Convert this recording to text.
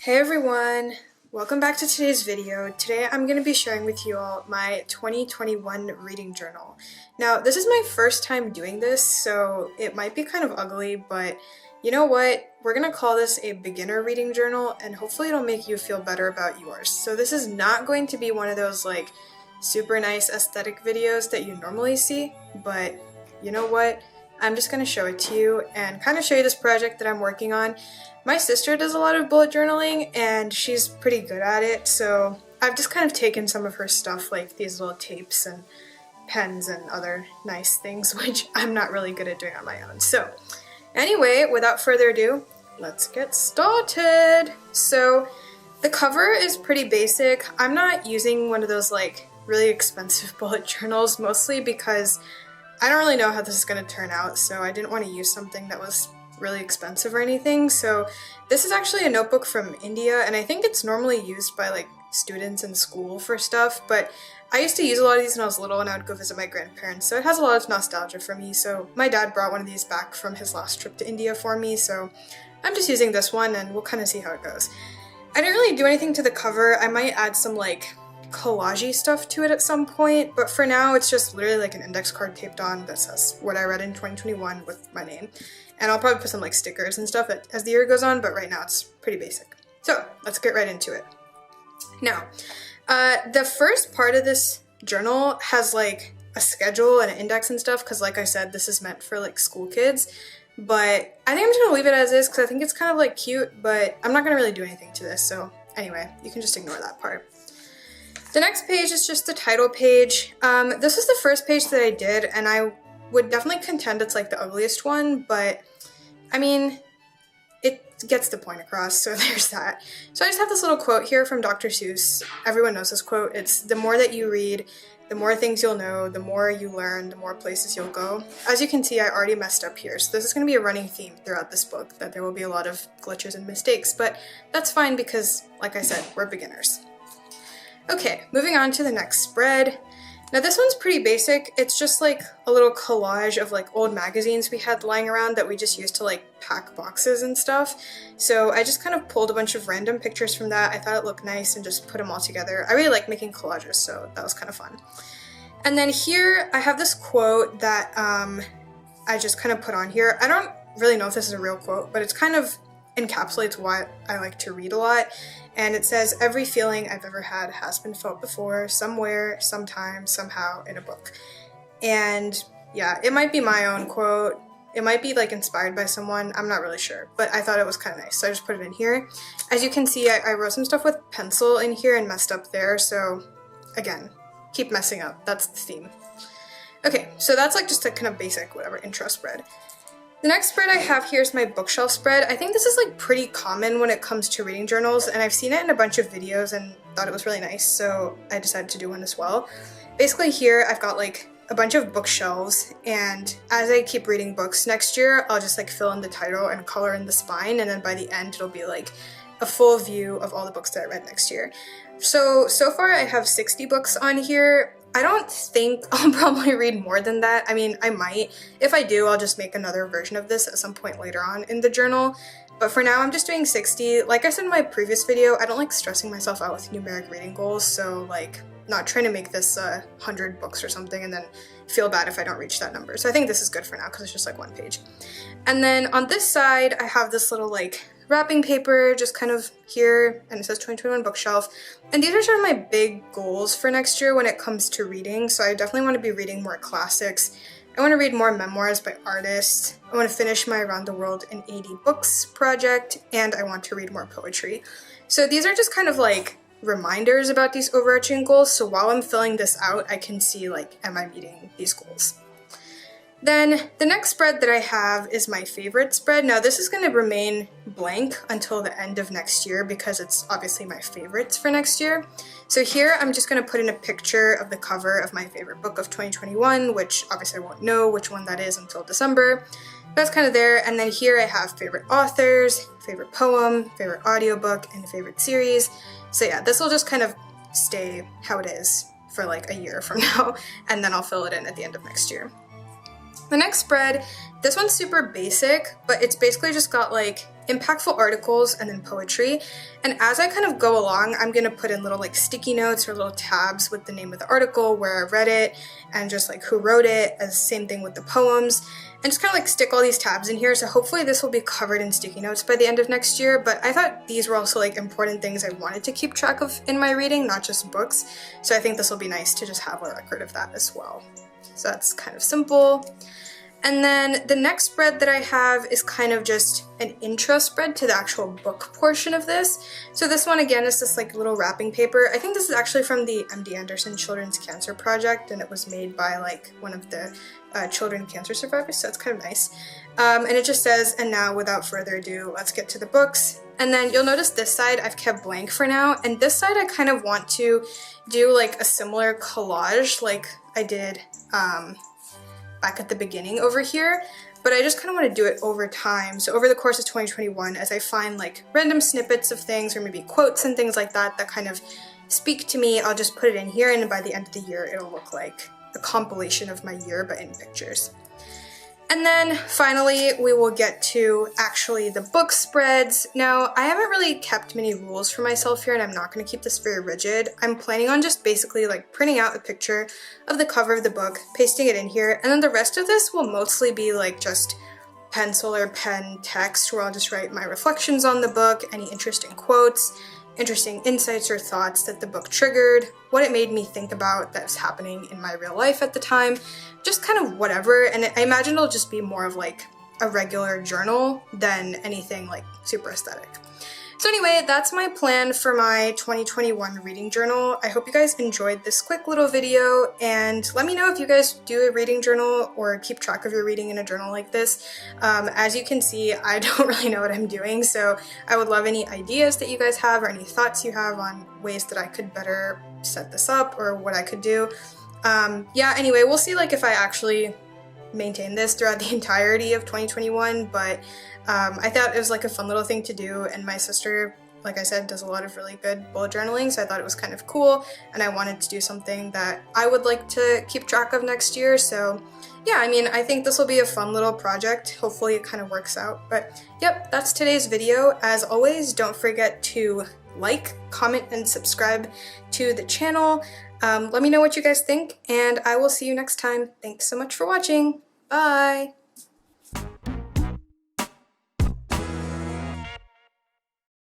Hey everyone! Welcome back to today's video. Today I'm going to be sharing with you all my 2021 reading journal. Now this is my first time doing this, so it might be kind of ugly, but you know what? We're going to call this a beginner reading journal and hopefully it'll make you feel better about yours. So this is not going to be one of those like super nice aesthetic videos that you normally see, but you know what? I'm just going to show it to you and kind of show you this project that I'm working on. My sister does a lot of bullet journaling and she's pretty good at it, so I've just kind of taken some of her stuff like these little tapes and pens and other nice things, which I'm not really good at doing on my own. So anyway, without further ado, let's get started! So the cover is pretty basic. I'm not using one of those like really expensive bullet journals, mostly because I don't really know how this is going to turn out, so I didn't want to use something that was really expensive or anything. So this is actually a notebook from India, and I think it's normally used by like students in school for stuff, but I used to use a lot of these when I was little and I would go visit my grandparents, so it has a lot of nostalgia for me. So my dad brought one of these back from his last trip to India for me, so I'm just using this one and we'll kind of see how it goes. I didn't really do anything to the cover. I might add some like collage-y stuff to it at some point, but for now it's just literally like an index card taped on that says what I read in 2021 with my name. And I'll probably put some like stickers and stuff as the year goes on, but right now it's pretty basic. So let's get right into it. Now, the first part of this journal has like a schedule and an index and stuff, because like I said, this is meant for like school kids, but I think I'm just gonna leave it as is because I think it's kind of like cute, but I'm not gonna really do anything to this. So anyway, you can just ignore that part. The next page is just the title page. This is the first page that I did, and I would definitely contend it's like the ugliest one, but I mean, it gets the point across, so there's that. So I just have this little quote here from Dr. Seuss. Everyone knows this quote. It's, "The more that you read, the more things you'll know, the more you learn, the more places you'll go." As you can see, I already messed up here, so this is going to be a running theme throughout this book, that there will be a lot of glitches and mistakes, but that's fine because, like I said, we're beginners. Okay, moving on to the next spread. Now this one's pretty basic. It's just like a little collage of like old magazines we had lying around that we just used to like pack boxes and stuff. So I just kind of pulled a bunch of random pictures from that. I thought it looked nice and just put them all together. I really like making collages, so that was kind of fun. And then here I have this quote that I just kind of put on here. I don't really know if this is a real quote, but it's kind of encapsulates what I like to read a lot. And it says, "Every feeling I've ever had has been felt before, somewhere, sometime, somehow, in a book." And yeah, it might be my own quote. It might be like inspired by someone. I'm not really sure, but I thought it was kind of nice, so I just put it in here. As you can see, I wrote some stuff with pencil in here and messed up there, so again, keep messing up. That's the theme. Okay, so that's like just a kind of basic whatever intro spread. The next spread I have here is my bookshelf spread. I think this is like pretty common when it comes to reading journals, and I've seen it in a bunch of videos and thought it was really nice, so I decided to do one as well. Basically here I've got like a bunch of bookshelves, and as I keep reading books next year, I'll just like fill in the title and color in the spine, and then by the end it'll be like a full view of all the books that I read next year. So far I have 60 books on here. I don't think I'll probably read more than that. I mean, I might. If I do, I'll just make another version of this at some point later on in the journal. But for now, I'm just doing 60. Like I said in my previous video, I don't like stressing myself out with numeric reading goals, so like not trying to make this 100 books or something and then feel bad if I don't reach that number. So I think this is good for now because it's just like one page. And then on this side, I have this little like wrapping paper just kind of here, and it says 2021 bookshelf. And these are sort of my big goals for next year when it comes to reading. So I definitely want to be reading more classics. I want to read more memoirs by artists. I want to finish my Around the World in 80 Books project, and I want to read more poetry. So these are just kind of like reminders about these overarching goals. So while I'm filling this out, I can see like, am I meeting these goals? Then the next spread that I have is my favorite spread. Now this is going to remain blank until the end of next year because it's obviously my favorites for next year. So here I'm just going to put in a picture of the cover of my favorite book of 2021, which obviously I won't know which one that is until December. That's kind of there. And then here I have favorite authors, favorite poem, favorite audiobook, and favorite series. So yeah, this will just kind of stay how it is for like a year from now, and then I'll fill it in at the end of next year. The next spread, this one's super basic, but it's basically just got like impactful articles and then poetry. And as I kind of go along, I'm gonna put in little like sticky notes or little tabs with the name of the article, where I read it, and just like who wrote it, as same thing with the poems. And just kind of like stick all these tabs in here, so hopefully this will be covered in sticky notes by the end of next year. But I thought these were also like important things I wanted to keep track of in my reading, not just books. So I think this will be nice to just have a record of that as well. So that's kind of simple. And then the next spread that I have is kind of just an intro spread to the actual book portion of this. So this one again is this like little wrapping paper. I think this is actually from the MD Anderson Children's Cancer Project, and it was made by like one of the children cancer survivors, so it's kind of nice. And it just says, "And now without further ado, let's get to the books." And then you'll notice this side I've kept blank for now, and this side I kind of want to do like a similar collage like I did back at the beginning over here, but I just kind of want to do it over time. So over the course of 2021, as I find like random snippets of things or maybe quotes and things like that that kind of speak to me, I'll just put it in here, and by the end of the year it'll look like a compilation of my year but in pictures. And then finally we will get to actually the book spreads. Now I haven't really kept many rules for myself here, and I'm not going to keep this very rigid. I'm planning on just basically like printing out a picture of the cover of the book, pasting it in here, and then the rest of this will mostly be like just pencil or pen text, where I'll just write my reflections on the book, any interesting quotes, interesting insights or thoughts that the book triggered, what it made me think about that was happening in my real life at the time, just kind of whatever. And I imagine it'll just be more of like a regular journal than anything like super aesthetic. So anyway, that's my plan for my 2021 reading journal. I hope you guys enjoyed this quick little video, and let me know if you guys do a reading journal or keep track of your reading in a journal like this. As you can see, I don't really know what I'm doing, so I would love any ideas that you guys have or any thoughts you have on ways that I could better set this up or what I could do. Yeah, anyway, we'll see like if I actually maintain this throughout the entirety of 2021, but I thought it was like a fun little thing to do, and my sister, like I said, does a lot of really good bullet journaling, so I thought it was kind of cool, and I wanted to do something that I would like to keep track of next year. So yeah, I mean, I think this will be a fun little project. Hopefully it kind of works out. But yep, that's today's video. As always, don't forget to like, comment, and subscribe to the channel. Let me know what you guys think, and I will see you next time. Thanks so much for watching. Bye!